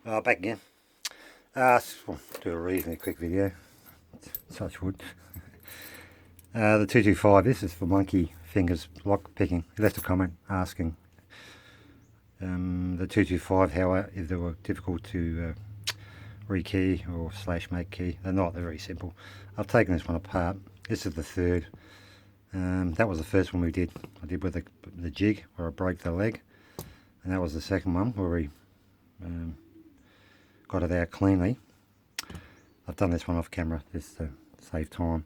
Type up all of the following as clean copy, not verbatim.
Back again. We'll do a reasonably quick video. Touch wood. The 225. This is for monkey fingers lock picking. He left a comment asking the 225 how if they were difficult to rekey or slash make key. They're not. They're very simple. I've taken this one apart. This is the third. That was the first one we did. I did with the jig where I broke the leg, and that was the second one where we got it out cleanly. I've done this one off camera just to save time.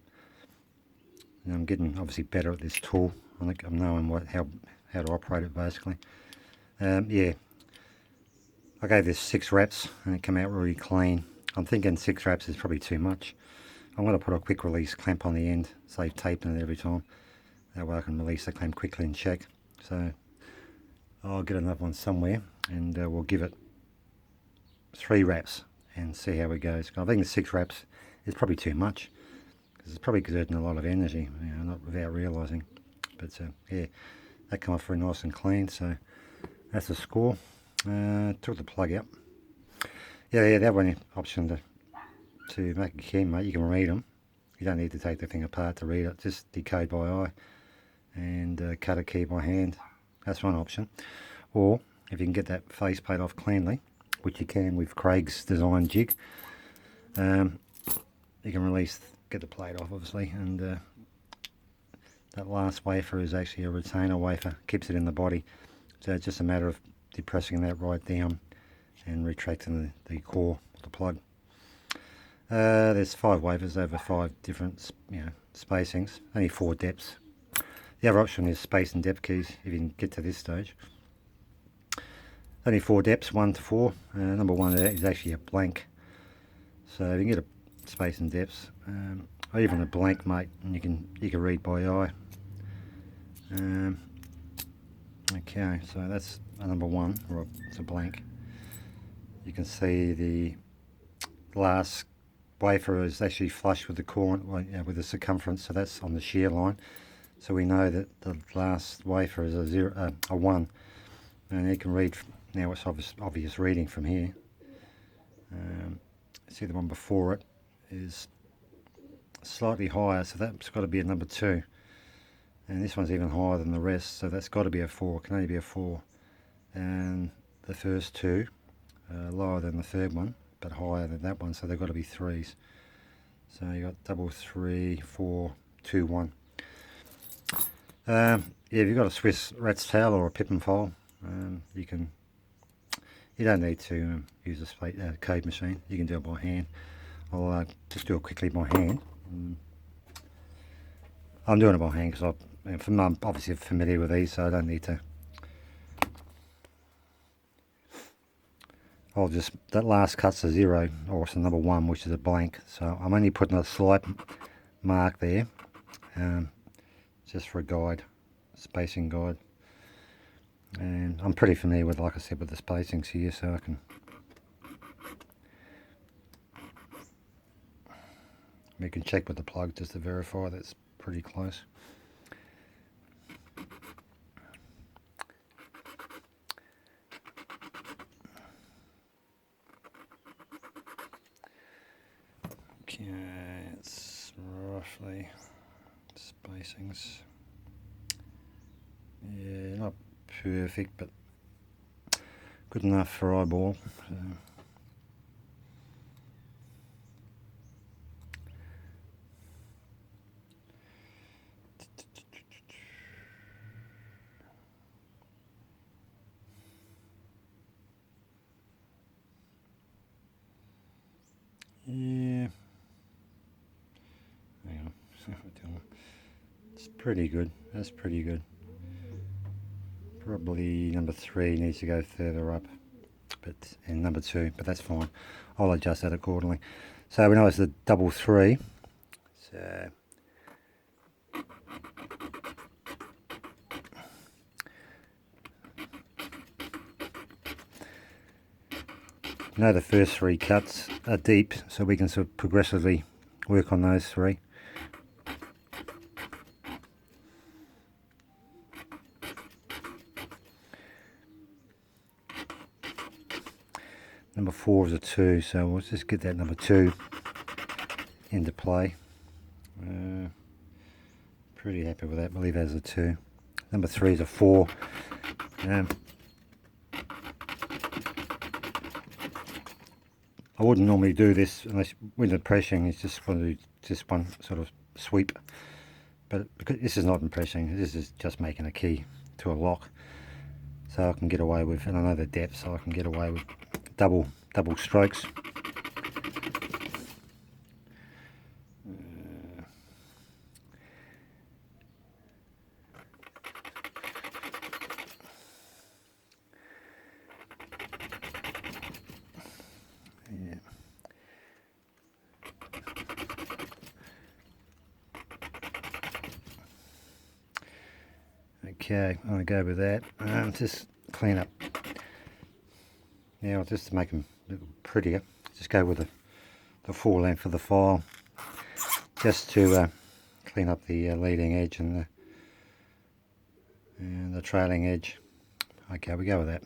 And I'm getting obviously better at this tool. I think I'm knowing how to operate it basically. Yeah, I gave this 6 wraps and it came out really clean. I'm thinking 6 wraps is probably too much. I'm going to put a quick release clamp on the end, save taping it every time. That way I can release the clamp quickly and check. So I'll get another one somewhere and we'll give it 3 wraps and see how it goes. I think the 6 wraps is probably too much because it's probably exerting a lot of energy, not without realising. But yeah, that came off very nice and clean. So that's the score. Took the plug out. Yeah, that one option to make a key, mate. You can read them. You don't need to take the thing apart to read it. Just decode by eye and cut a key by hand. That's one option. Or if you can get that faceplate off cleanly, which you can with Craig's design jig, you can get the plate off obviously, and that last wafer is actually a retainer wafer, keeps it in the body. So it's just a matter of depressing that right down and retracting the core of the plug. There's 5 wafers over 5 different spacings, only 4 depths. The other option is space and depth keys if you can get to this stage. Only 4 depths, 1 to 4. Number 1 there is actually a blank. So you can get a space and depths, or even a blank, mate, and you can read by eye. Okay, so that's a number 1, or it's a blank. You can see the last wafer is actually flush with the core, with the circumference, so that's on the shear line. So we know that the last wafer is a 1, and you can read. Now it's obvious reading from here. See the one before it is slightly higher, so that's got to be a number 2. And this one's even higher than the rest, so that's got to be a 4. It can only be a 4. And the first 2 lower than the third one, but higher than that one, so they've got to be 3s. So you got double 3, 4, 2, 1. Yeah, if you've got a Swiss rat's tail or a pippin file, you don't need to use a code machine. You can do it by hand. I'll just do it quickly by hand. I'm doing it by hand because I'm obviously familiar with these, so I don't need to. That last cut's a 0, or it's a number 1, which is a blank. So I'm only putting a slight mark there, just for a guide, spacing guide. And I'm pretty familiar with, like I said, with the spacings here, so I can. We can check with the plug just to verify that's pretty close. Okay, it's roughly spacings. Yeah, not perfect, but good enough for eyeball. So. Yeah, hang on. It's pretty good. That's pretty good. Probably number 3 needs to go further up, and number 2, but that's fine. I'll adjust that accordingly. So we know it's the double 3. So know the first 3 cuts are deep, so we can sort of progressively work on those 3. Number 4 is a 2, so we'll just get that number 2 into play. Pretty happy with that. We'll leave that as a 2. Number 3 is a 4. I wouldn't normally do this unless window pressing is just want to do just one sort of sweep, but because this is not impressing, this is just making a key to a lock, so I can get away with, and I know the depth, so I can get away with double strokes. Okay, I'm going to go with that. Just clean up. Now, just to make them a little prettier, just go with the full length of the file, just to clean up the leading edge and the trailing edge. Okay, we go with that.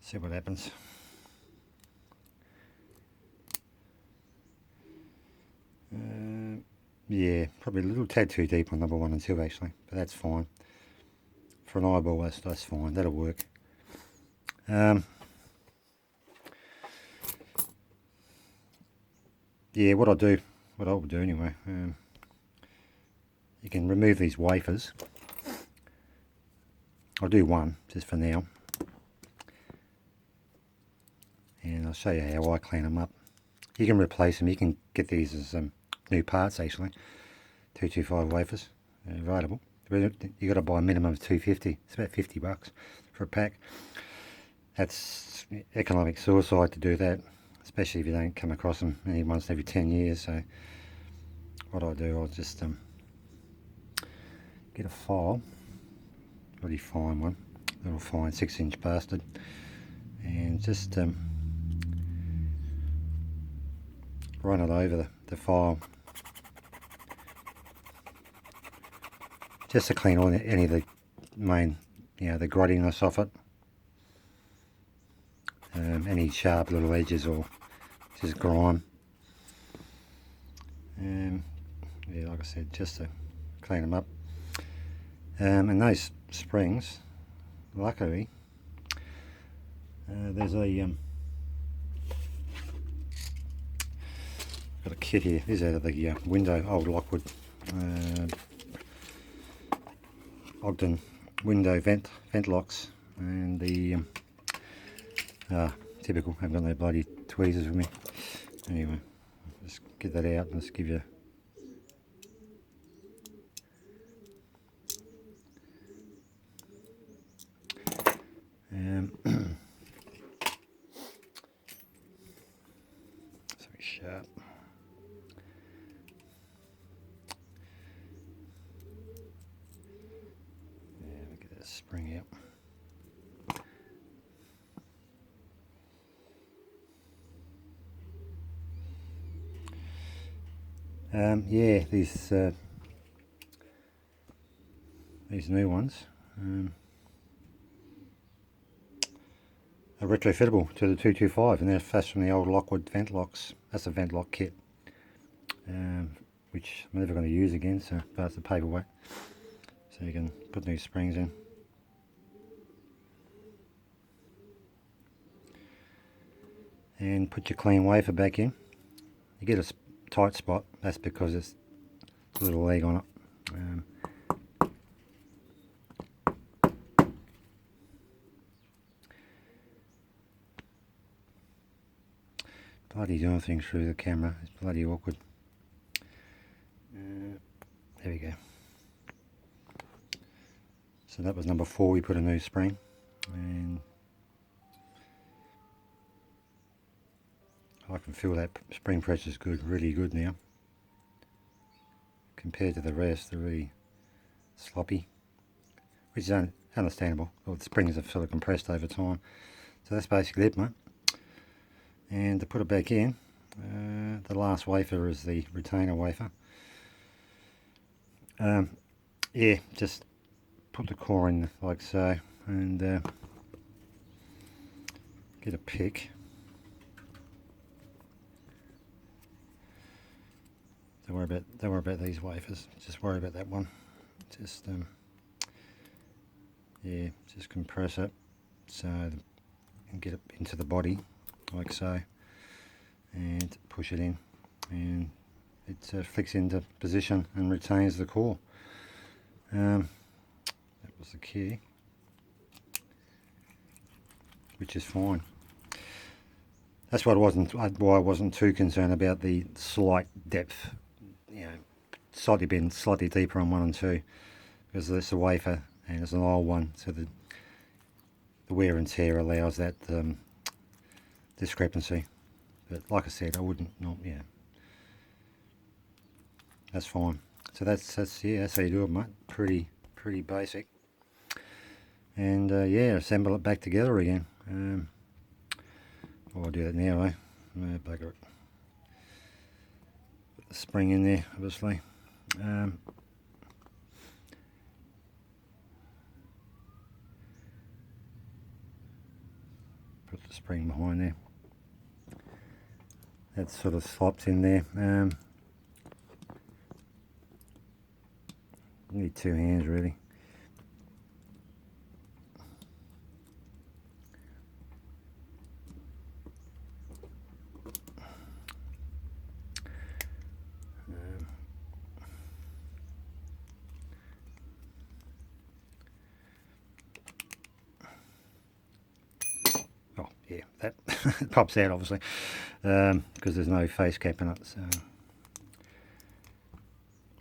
See what happens. Yeah, probably a little tad too deep on number 1 and 2 actually, but that's fine. For an eyeball, that's fine. That'll work. Yeah, what I'll do anyway. You can remove these wafers. I'll do one just for now, and I'll show you how I clean them up. You can replace them. You can get these as new parts actually. 225 wafers available. You got to buy a minimum of 250. It's about $50 for a pack. That's economic suicide to do that, especially if you don't come across them once every 10 years. So what I do, I'll just get a file, really fine one, little fine 6-inch bastard, and just run it over the file, just to clean all any of the main, the grottiness off it, any sharp little edges or just grime. Yeah, like I said, just to clean them up. And those springs, luckily, there's a got a kit here. This is out of the window, old Lockwood Ogden window vent locks, and the typical, I haven't got no bloody tweezers with me. Anyway, just get that out and just give you so sharp. Spring out. Yeah, these new ones are retrofittable to the 225, and they're fast from the old Lockwood vent locks. That's a vent lock kit, which I'm never going to use again, so that's the paperweight. So you can put new springs in. And put your clean wafer back in. You get a tight spot, that's because it's a little leg on it. Bloody doing things through the camera, it's bloody awkward. There we go. So that was number 4, we put a new spring, and I can feel that spring pressure is good, really good now. Compared to the rest, they're really sloppy, which is understandable. Well, the springs have sort of compressed over time. So that's basically it, mate. And to put it back in, the last wafer is the retainer wafer. Yeah, just put the core in like so, and get a pick. don't worry about these wafers. Just worry about that one. Just yeah, just compress it so and get it into the body like so, and push it in, and it flicks into position and retains the core. That was the key, which is fine. That's why I wasn't too concerned about the slight depth, you know, slightly deeper on 1 and 2, because it's a wafer and it's an old one, so the wear and tear allows that discrepancy. But like I said, I wouldn't, yeah, that's fine. So that's how you do it, mate. Pretty basic. And yeah, assemble it back together again. I'll do that now, eh? Bugger it. Put the spring in there, obviously. Put the spring behind there. That sort of slops in there. Need 2 hands really. Oh yeah, that pops out obviously, because there's no face cap in it. So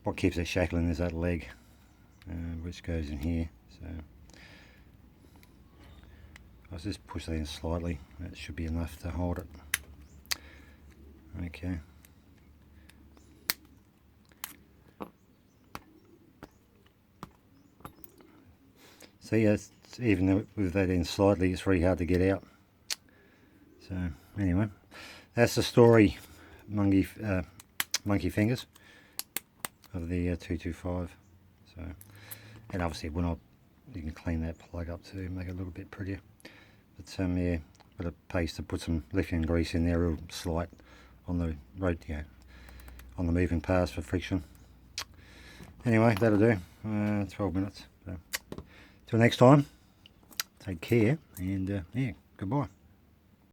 what keeps it shackling is that leg, which goes in here. So I'll just push that in slightly. That should be enough to hold it. Okay. See, even with that in slightly, it's very hard to get out. So anyway, that's the story, monkey fingers of the 225. So, and obviously you can clean that plug up too, make it a little bit prettier. But yeah, got a paste to put some lithium grease in there, real slight on the road, on the moving parts for friction. Anyway, that'll do. 12 minutes. So, till next time, take care, and yeah, goodbye.